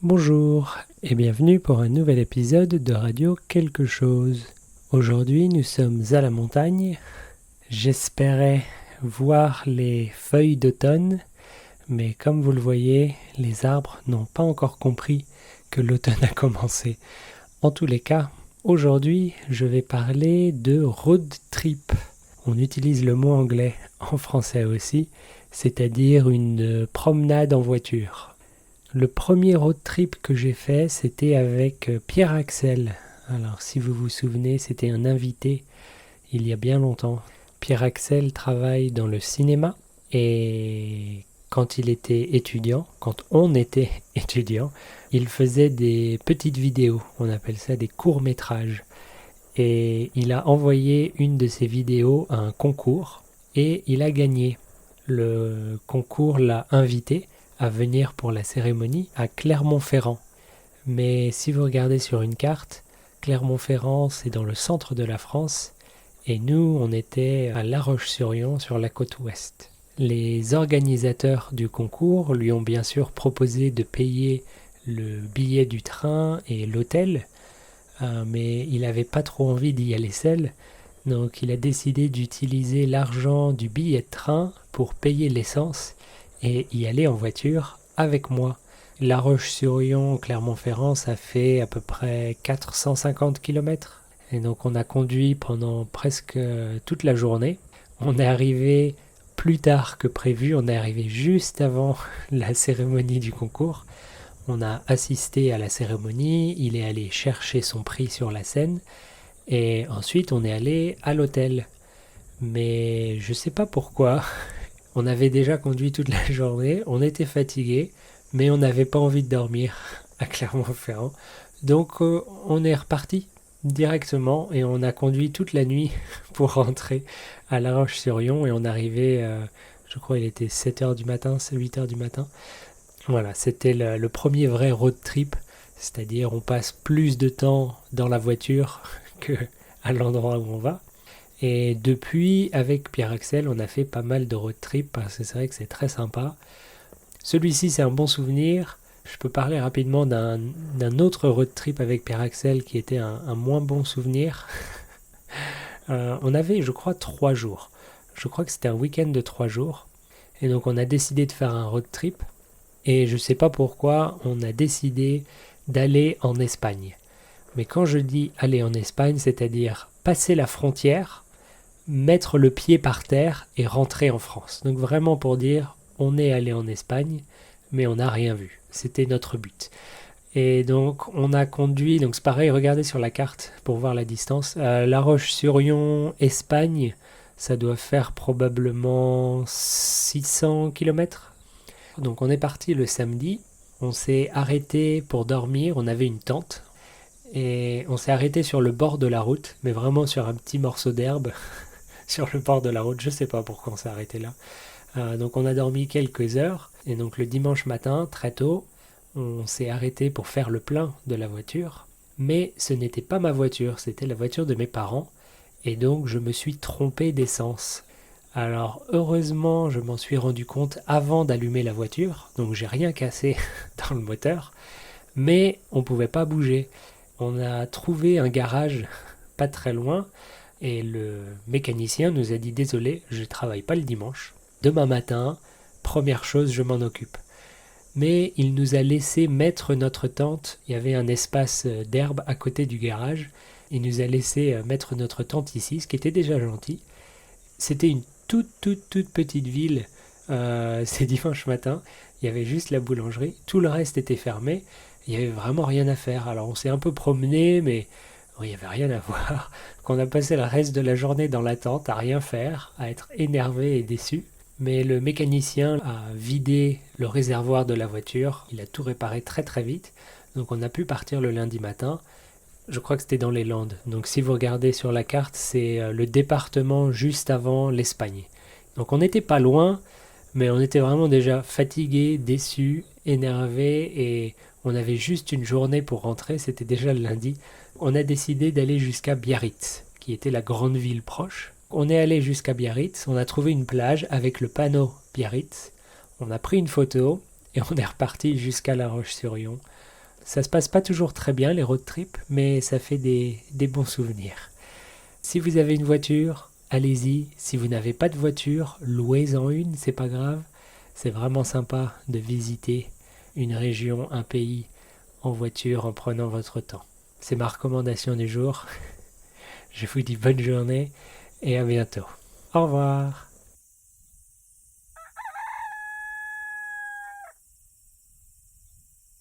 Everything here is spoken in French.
Bonjour et bienvenue pour un nouvel épisode de Radio Quelque chose. Aujourd'hui nous sommes à la montagne. J'espérais voir les feuilles d'automne, mais comme vous le voyez, les arbres n'ont pas encore compris que l'automne a commencé. En tous les cas, aujourd'hui je vais parler de road trip. On utilise le mot anglais en français aussi, c'est-à-dire une promenade en voiture. Le premier road trip que j'ai fait, c'était avec Pierre Axel. Alors, si vous vous souvenez, c'était un invité il y a bien longtemps. Pierre Axel travaille dans le cinéma et quand on était étudiant, il faisait des petites vidéos, on appelle ça des courts-métrages. Et il a envoyé une de ses vidéos à un concours et il a gagné. Le concours l'a invité à venir pour la cérémonie à Clermont-Ferrand. Mais si vous regardez sur une carte, Clermont-Ferrand c'est dans le centre de la France et nous on était à La Roche-sur-Yon sur la côte ouest. Les organisateurs du concours lui ont bien sûr proposé de payer le billet du train et l'hôtel, mais il n'avait pas trop envie d'y aller seul, donc il a décidé d'utiliser l'argent du billet de train pour payer l'essence et y aller en voiture avec moi. La Roche-sur-Yon, Clermont-Ferrand, ça fait à peu près 450 km. Et donc on a conduit pendant presque toute la journée. On est arrivé plus tard que prévu, on est arrivé juste avant la cérémonie du concours. On a assisté à la cérémonie, il est allé chercher son prix sur la scène et ensuite on est allé à l'hôtel. Mais je sais pas pourquoi, on avait déjà conduit toute la journée, on était fatigué, mais on n'avait pas envie de dormir à Clermont-Ferrand. Donc on est reparti directement et on a conduit toute la nuit pour rentrer à La Roche-sur-Yon et on arrivait, je crois il était 7h du matin, 8h du matin. Voilà, c'était le premier vrai road trip, c'est-à-dire on passe plus de temps dans la voiture que à l'endroit où on va. Et depuis, avec Pierre Axel, on a fait pas mal de road trips parce que c'est vrai que c'est très sympa. Celui-ci, c'est un bon souvenir. Je peux parler rapidement d'un autre road trip avec Pierre Axel qui était un moins bon souvenir. On avait, je crois, 3 jours. Je crois que c'était un week-end de 3 jours. Et donc, on a décidé de faire un road trip. Et je ne sais pas pourquoi, on a décidé d'aller en Espagne. Mais quand je dis aller en Espagne, c'est-à-dire passer la frontière, mettre le pied par terre et rentrer en France. Donc vraiment pour dire, on est allé en Espagne, mais on n'a rien vu. C'était notre but. Et donc on a conduit, donc c'est pareil, regardez sur la carte pour voir la distance. La Roche-sur-Yon, Espagne, ça doit faire probablement 600 km. Donc on est parti le samedi, on s'est arrêté pour dormir, on avait une tente. Et on s'est arrêté sur le bord de la route, mais vraiment sur un petit morceau d'herbe sur le bord de la route, je sais pas pourquoi on s'est arrêté là. Donc on a dormi quelques heures, et donc le dimanche matin, très tôt, on s'est arrêté pour faire le plein de la voiture, mais ce n'était pas ma voiture, c'était la voiture de mes parents, et donc je me suis trompé d'essence. Alors heureusement, je m'en suis rendu compte avant d'allumer la voiture, donc j'ai rien cassé dans le moteur, mais on pouvait pas bouger. On a trouvé un garage pas très loin, et le mécanicien nous a dit désolé, je ne travaille pas le dimanche. Demain matin, première chose, je m'en occupe. Mais il nous a laissé mettre notre tente. Il y avait un espace d'herbe à côté du garage. Il nous a laissé mettre notre tente ici, ce qui était déjà gentil. C'était une toute petite ville. C'est dimanche matin. Il y avait juste la boulangerie. Tout le reste était fermé. Il n'y avait vraiment rien à faire. Alors on s'est un peu promené, mais il n'y avait rien à voir. Qu'on a passé le reste de la journée dans la tente à rien faire, à être énervé et déçu. Mais le mécanicien a vidé le réservoir de la voiture. Il a tout réparé très très vite. Donc on a pu partir le lundi matin. Je crois que c'était dans les Landes. Donc si vous regardez sur la carte, c'est le département juste avant l'Espagne. Donc on n'était pas loin, mais on était vraiment déjà fatigué, déçu, énervé et on avait juste une journée pour rentrer, c'était déjà le lundi. On a décidé d'aller jusqu'à Biarritz, qui était la grande ville proche. On est allé jusqu'à Biarritz, on a trouvé une plage avec le panneau Biarritz. On a pris une photo et on est reparti jusqu'à La Roche-sur-Yon. Ça se passe pas toujours très bien les road trips, mais ça fait des bons souvenirs. Si vous avez une voiture, allez-y. Si vous n'avez pas de voiture, louez-en une, c'est pas grave. C'est vraiment sympa de visiter une région, un pays en voiture en prenant votre temps. C'est ma recommandation du jour. Je vous dis bonne journée et à bientôt. Au revoir.